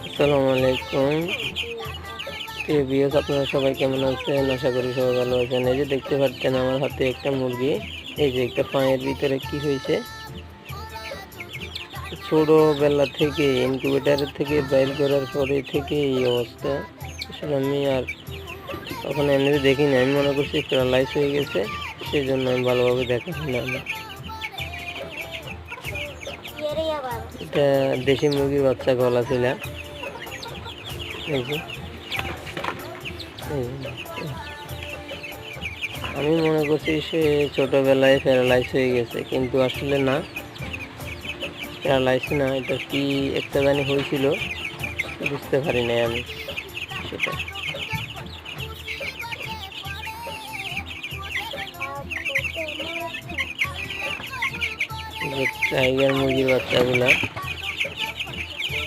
আসসালামু আলাইকুম। প্রিয় ভিউয়ার্স, আপনারা সবাই কেমন আছেন? আশা করি সবাই ভালো আছেন। এই যে দেখতে পাচ্ছেন আমার হাতে একটা মুরগি। এই যে একটা পায়ের ভিতরে কি হয়েছে, ছোটবেলা থেকে ইনকিউবেটারের থেকে বাইর করার পরে থেকে এই অবস্থা। আসলে আমি আর তখন এমনিতে দেখিনি, আমি মনে করছি প্যারালাইজ হয়ে গেছে, সেই জন্য আমি ভালোভাবে দেখা হয় না আমার। এটা দেশি মুরগির বাচ্চা গলা ছিল। এই যে আমি মনে করছি সে ছোটবেলায় প্যারালাইজ হয়ে গেছে, কিন্তু আসলে না, প্যারালাইজ না, এটা কি একটা জানি হয়েছিল, বুঝতে পারি নাই আমি সেটা। যে টাইগার মুরগির বাচ্চাগুলা